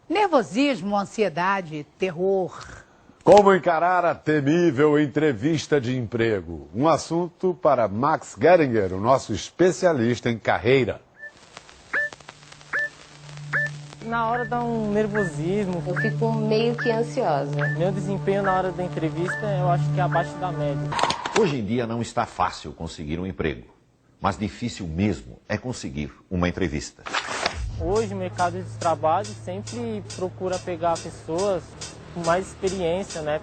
Nervosismo, ansiedade, terror. Como encarar a temível entrevista de emprego? Um assunto para Max Geringer, o nosso especialista em carreira. Na hora dá um nervosismo. Eu fico meio que ansiosa. Meu desempenho na hora da entrevista eu acho que é abaixo da média. Hoje em dia não está fácil conseguir um emprego, mas difícil mesmo é conseguir uma entrevista. Hoje o mercado de trabalho sempre procura pegar pessoas com mais experiência, né?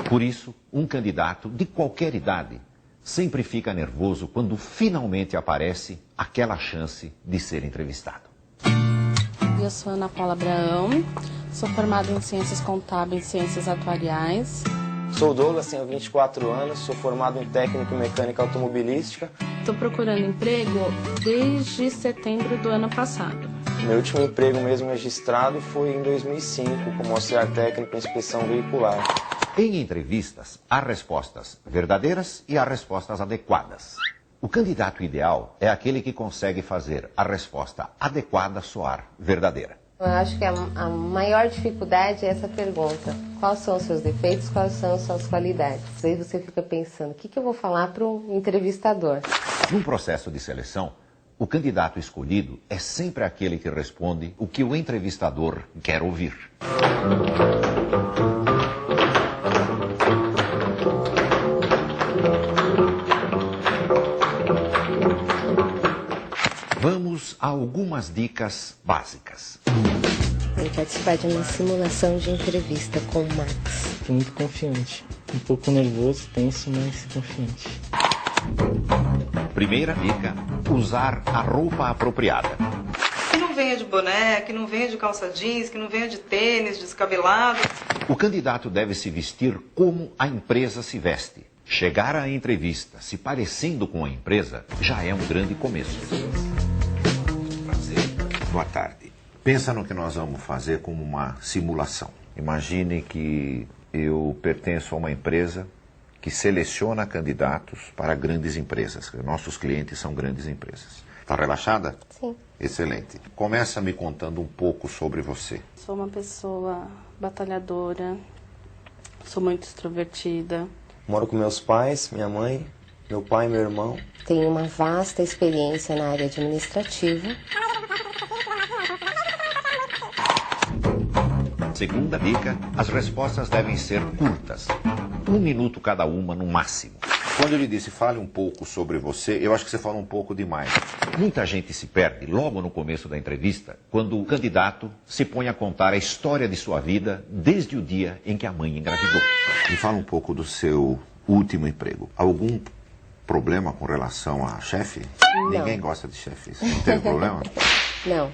Por isso, um candidato de qualquer idade sempre fica nervoso quando finalmente aparece aquela chance de ser entrevistado. Eu sou Ana Paula Abraão, sou formada em Ciências Contábeis e Ciências Atuariais. Sou Douglas, tenho 24 anos, sou formado em técnico em mecânica automobilística. Estou procurando emprego desde setembro do ano passado. Meu último emprego mesmo registrado foi em 2005, como auxiliar técnico em inspeção veicular. Em entrevistas, há respostas verdadeiras e há respostas adequadas. O candidato ideal é aquele que consegue fazer a resposta adequada soar verdadeira. Eu acho que a maior dificuldade é essa pergunta. Quais são os seus defeitos, quais são as suas qualidades? Aí você fica pensando, o que eu vou falar para um entrevistador? Num processo de seleção, o candidato escolhido é sempre aquele que responde o que o entrevistador quer ouvir. Vamos a algumas dicas básicas. Eu participar de uma simulação de entrevista com o Max. Estou muito confiante. Um pouco nervoso, tenso, mas confiante. Primeira dica, usar a roupa apropriada. Que não venha de boné, que não venha de calça jeans, que não venha de tênis, descabelado. O candidato deve se vestir como a empresa se veste. Chegar à entrevista se parecendo com a empresa já é um grande começo. Prazer. Boa tarde. Pensa no que nós vamos fazer como uma simulação. Imagine que eu pertenço a uma empresa que seleciona candidatos para grandes empresas. Nossos clientes são grandes empresas. Está relaxada? Sim. Excelente. Começa me contando um pouco sobre você. Sou uma pessoa batalhadora, sou muito extrovertida. Moro com meus pais, minha mãe, meu pai e meu irmão. Tenho uma vasta experiência na área administrativa. Segunda dica, as respostas devem ser curtas. 1 minuto cada uma no máximo. Quando eu lhe disse fale um pouco sobre você, eu acho que você fala um pouco demais. Muita gente se perde logo no começo da entrevista, quando o candidato se põe a contar a história de sua vida desde o dia em que a mãe engravidou. Me fala um pouco do seu último emprego. Algum problema com relação a chefe? Não. Ninguém gosta de chefes. Não teve problema? Não,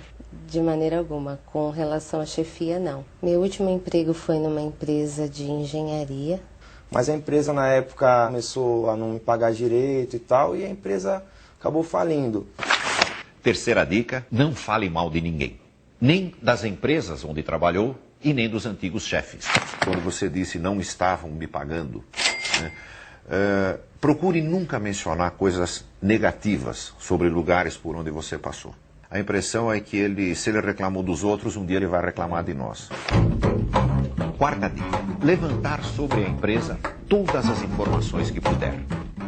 de maneira alguma. Com relação à chefia, não. Meu último emprego foi numa empresa de engenharia. Mas a empresa na época começou a não me pagar direito e tal, e a empresa acabou falindo. Terceira dica, não fale mal de ninguém. Nem das empresas onde trabalhou e nem dos antigos chefes. Quando você disse não estavam me pagando, né, procure nunca mencionar coisas negativas sobre lugares por onde você passou. A impressão é que se ele reclamou dos outros, um dia ele vai reclamar de nós. Quarta dica, levantar sobre a empresa todas as informações que puder.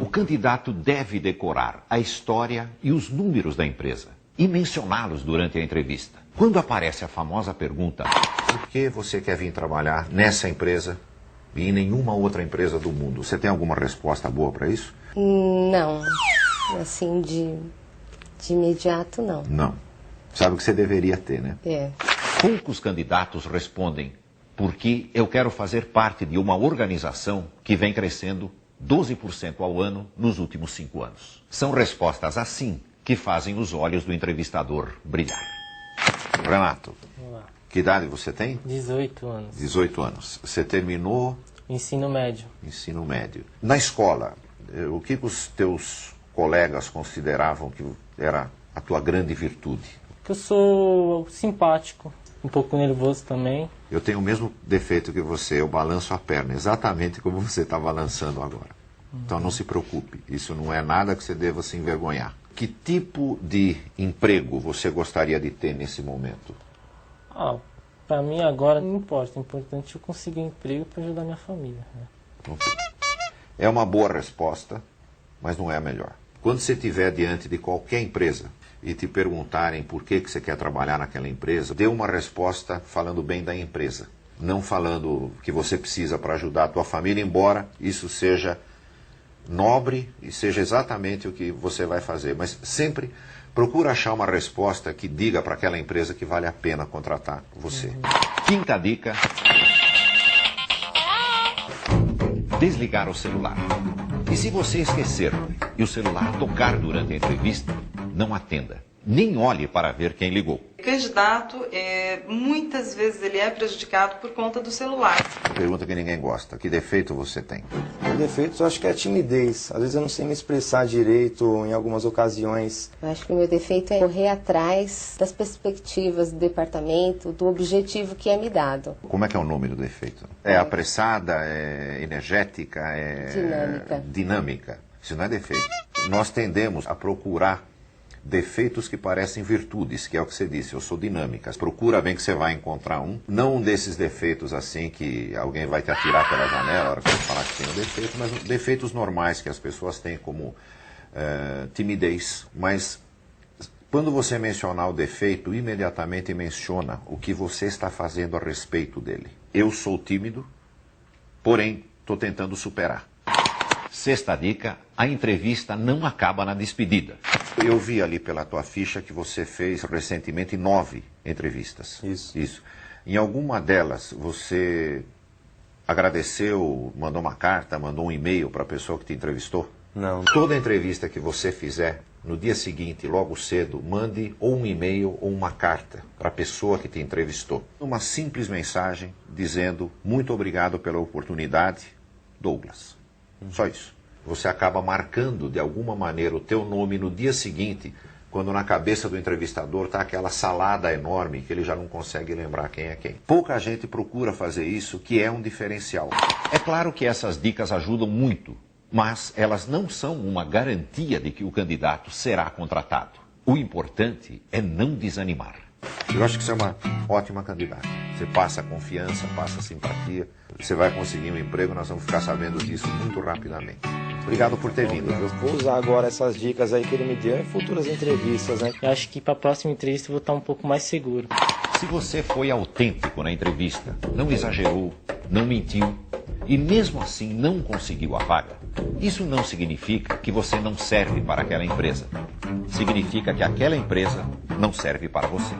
O candidato deve decorar a história e os números da empresa e mencioná-los durante a entrevista. Quando aparece a famosa pergunta, por que você quer vir trabalhar nessa empresa e em nenhuma outra empresa do mundo? Você tem alguma resposta boa para isso? Não, assim de imediato não. Não. Sabe o que você deveria ter, né? É. Poucos candidatos respondem porque eu quero fazer parte de uma organização que vem crescendo 12% ao ano nos últimos 5 anos. São respostas assim que fazem os olhos do entrevistador brilhar. Renato, Olá. que idade você tem? 18 anos. 18 anos. Você terminou Ensino médio. ensino médio. Na escola, o que os teus colegas consideravam que era a tua grande virtude? Que eu sou simpático, um pouco nervoso também. Eu tenho o mesmo defeito que você, eu balanço a perna, exatamente como você está balançando agora. Então não se preocupe, isso não é nada que você deva se envergonhar. Que tipo de emprego você gostaria de ter nesse momento? Para mim agora não importa, o importante é eu conseguir um emprego para ajudar minha família. Né? É uma boa resposta, mas não é a melhor. Quando você estiver diante de qualquer empresa e te perguntarem por que você quer trabalhar naquela empresa, dê uma resposta falando bem da empresa. Não falando que você precisa para ajudar a tua família, embora isso seja nobre e seja exatamente o que você vai fazer. Mas sempre procura achar uma resposta que diga para aquela empresa que vale a pena contratar você. Quinta dica: desligar o celular. E se você esquecer e o celular tocar durante a entrevista, não atenda. Nem olhe para ver quem ligou. O candidato, muitas vezes ele é prejudicado por conta do celular. Pergunta que ninguém gosta: que defeito você tem? O defeito eu acho que é a timidez. Às vezes eu não sei me expressar direito em algumas ocasiões. Eu acho que o meu defeito é correr atrás das perspectivas do departamento, do objetivo que é me dado. Como é que é o nome do defeito? É apressada, é energética, é dinâmica. Isso não é defeito. Nós tendemos a procurar defeitos que parecem virtudes, que é o que você disse, eu sou dinâmica. Procura bem que você vai encontrar um. Não um desses defeitos assim que alguém vai te atirar pela janela na hora que você falar que tem um defeito, mas defeitos normais que as pessoas têm, como timidez. Mas quando você mencionar o defeito, imediatamente menciona o que você está fazendo a respeito dele. Eu sou tímido, porém estou tentando superar. Sexta dica: a entrevista não acaba na despedida. Eu vi ali pela tua ficha que você fez recentemente 9 entrevistas. Isso. Em alguma delas você agradeceu, mandou uma carta, mandou um e-mail para a pessoa que te entrevistou? Não. Toda entrevista que você fizer, no dia seguinte, logo cedo, mande ou um e-mail ou uma carta para a pessoa que te entrevistou. Uma simples mensagem dizendo: muito obrigado pela oportunidade, Douglas. Só isso. Você acaba marcando de alguma maneira o teu nome no dia seguinte, quando na cabeça do entrevistador está aquela salada enorme que ele já não consegue lembrar quem é quem. Pouca gente procura fazer isso, que é um diferencial. É claro que essas dicas ajudam muito, mas elas não são uma garantia de que o candidato será contratado. O importante é não desanimar. Eu acho que você é uma ótima candidata. Você passa confiança, passa simpatia, você vai conseguir um emprego, nós vamos ficar sabendo disso muito rapidamente. Obrigado por ter vindo. Eu vou usar agora essas dicas aí que ele me deu em futuras entrevistas, né? Eu acho que para a próxima entrevista eu vou estar um pouco mais seguro. Se você foi autêntico na entrevista, não exagerou, não mentiu e mesmo assim não conseguiu a vaga, isso não significa que você não serve para aquela empresa. Significa que aquela empresa não serve para você.